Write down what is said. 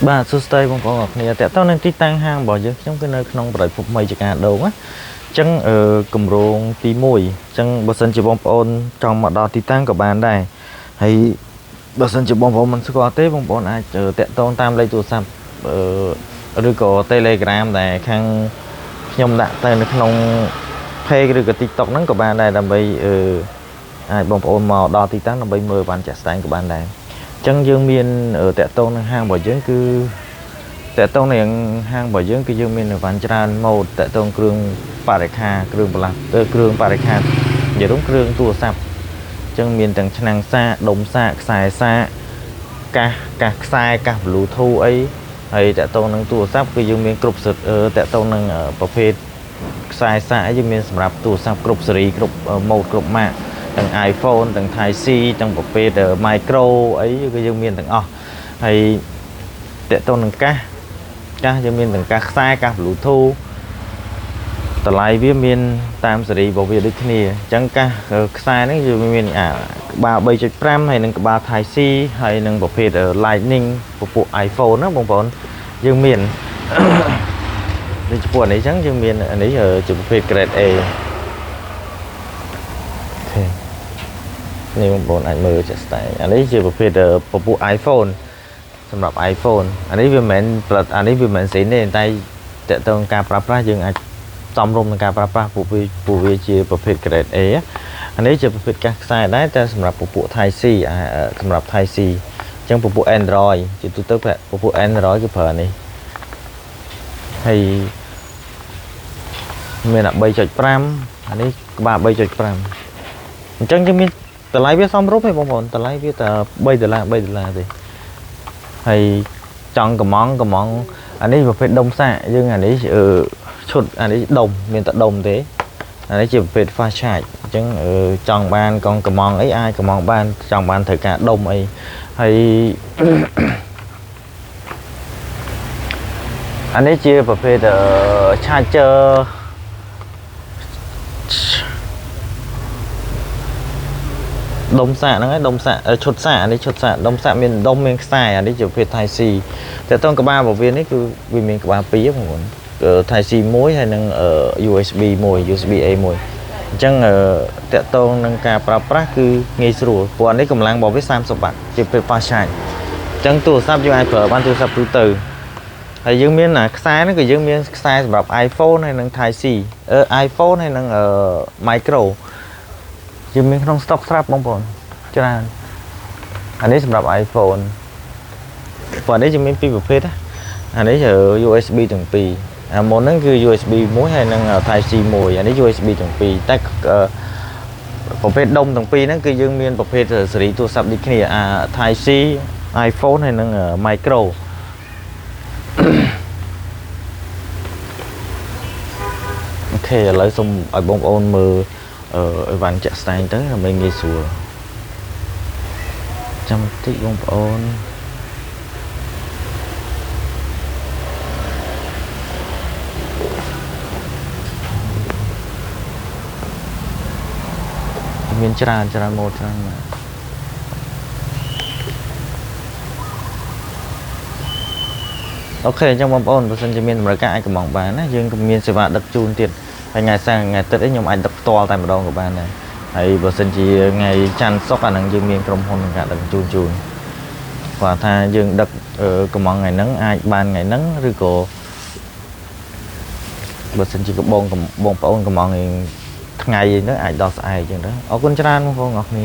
បាទសួស្តីបងប្អូនអរគ្នាតើតើនៅទីតាំងហាងរបស់យើងខ្ញុំគឺនៅក្នុងប្រទេសភពមីចការដូងណាអញ្ចឹងគម្រោងទី1អញ្ចឹងបើសិនជាបងប្អូនចង់មកដល់ទីតាំងក៏បានដែរហើយបើសិនជាបងប្អូនមិនស្គាល់ទេបងប្អូនអាចតាក់ទងតាមលេខទូរស័ព្ទឬក៏ Telegram ដែលខាងខ្ញុំដាក់ទៅនៅក្នុង page ឬក៏ TikTok ហ្នឹងក៏បានដែរដើម្បីអាចបងប្អូនមកដល់ទីតាំងដើម្បីមើលបានចាក់ស្ដែងក៏បានដែរអញ្ចឹងយើងមានតាក់ទងនឹងហាងរបស់យើងគឺតាក់ទងនឹងហាងរបស់យើងគឺយើងមានអីវ៉ាន់ច្រើនម៉ូដតាក់ទងគ្រឿងបរិក្ខារគ្រឿងបន្លាស់គ្រឿងបរិក្ខារនិយាយរួមគ្រឿងទូរស័ព្ទអញ្ចឹងមានទាំងឆ្នាំងសាកដុំសាកខ្សែសាកកាសខ្សែកាស Bluetooth អីហើយតាក់ទងនឹងទូរស័ព្ទគឺយើងមានគ្រប់តាក់ទងនឹងប្រភេទខ្សែសាកយើងមានសម្រាប់ទូរស័ព្ទគ្រប់ស៊េរីគ្រប់ម៉ូដគ្រប់ម៉ាកទាំង iPhone ទាំង Type C ទាំងប្រភេទ micro អីគឺយើងមានទាំងអស់ហើយតាក់ទងនឹងកាសយើងមានទាំងកាសខ្សែកាស Bluetooth តម្លៃវាមានតាមស៊េរីរបស់វាដូចគ្នាអញ្ចឹងកាសខ្សែហ្នឹងយើងមានក្បាល 3.5 ហើយនិងក្បាល Type C ហើយនិងប្រភេទ Lightning ពពួក iPhone ណាបងប្អូនយើងមានដូចជាពួកនេះអញ្ចឹងយើងមាននេះជាប្រភេទ Grade A នេះបងប្អូនអាចមើលជាក់ស្ដែងអានេះជាប្រភេទពពួក iPhone សម្រាប់ iPhone អានេះវាមិនផលិតអានេះវាមិនស៊ីនទេតែតើតើការប្រើប្រាស់យើងអាចសំរុំនឹងការប្រើប្រាស់ពួកវាជាប្រភេទ Grade A អានេះជាប្រភេទកាសខ្សែដែរតែសម្រាប់ពពួក Type C សម្រាប់ Type C អញ្ចឹងពពួក Android ជាទូទៅពពួក Android គឺប្រើនេះហើយមាន3.5អានេះក្បាល 3.5 អញ្ចឹងយើងមានតម្លៃវាសមរម្យទេបងប្អូនតម្លៃវាតែ$3ទេហើយចង់កំងអានេះប្រភេទដុំសាកយើងអានេះឈុតអានេះដុំមានតែដុំទេអានេះជាប្រភេទ fast charge អញ្ចឹងចង់បានកងកំងអីអាចកំងបានចង់បានត្រូវការដុំអីហើយអានេះជាប្រភេទchargerដុំសាកហ្នឹងហើយដុំសាកឈុតសាកអានេះឈុតសាកដុំសាកមានដុំមានខ្សែអានេះជាប្រភេទ Type C តែតើក្បាលរបស់វានេះគឺវាមានក្បាល2បងប្អូនType C 1ហើយនិង USB 1 USB A 1អញ្ចឹងតើតើនឹងការប្រើប្រាស់គឺងាយស្រួលព្រោះអានេះកម្លាំងរបស់វា30 វ៉ាត់ជាប្រភេទ fast charge អញ្ចឹងទូរស័ព្ទយើងអាចប្រើបានទូរស័ព្ទទូទៅហើយយើងមានខ្សែហ្នឹងគឺយើងមានខ្សែសម្រាប់ iPhone ហើយនិង Type C iPhone ហើយនិង microយើងមានក្នុង stock ស្រាប់បងប្អូនច្រើនអានេះសម្រាប់ iPhone ព្រោះនេះយើងមានពីរប្រភេទអានេះ USB ទាំងពីរអាមុនហ្នឹងគឺ USB 1ហើយនិង Type C 1អានេះ USB ទាំងពីរតែប្រភេទដុំទាំងពីរហ្នឹងគឺយើងមានប្រភេទស៊េរីទូរស័ព្ទដូចគ្នាType C iPhone ហើយនិង micro អូខេឥឡូវសូមឲ្យបងប្អូនមើលអីវ៉ាន់ចាក់ស្ដែងទៅដើម្បីងាយស្រួលចាំបន្តិចបងប្អូនមានច្រើនម៉ូដច្រើនណាស់អូខេអញ្ចឹងបងប្អូនបើសិនជាមានតម្រូវការអាចកំងបានណាយើងក៏មានសេវាដឹកជូនទៀតហើយថ្ងៃសាំងថ្ងៃទឹកអីខ្ញុំអាចដឹកផ្ទាល់តែម្ដងក៏បានដែរហើយបើសិនជាថ្ងៃច័ន្ទសុក្រអាហ្នឹងយើងមានក្រុមហ៊ុនក្នុងការដឹកជូនគាត់ថាយើងដឹកកំងថ្ងៃហ្នឹងអាចបានថ្ងៃហ្នឹងឬក៏បើសិនជាបងប្អូនកំងថ្ងៃហ្នឹងអាចដល់ស្អែកអញ្ចឹងទៅអរគុណច្រើនបងប្អូនអរគ្នា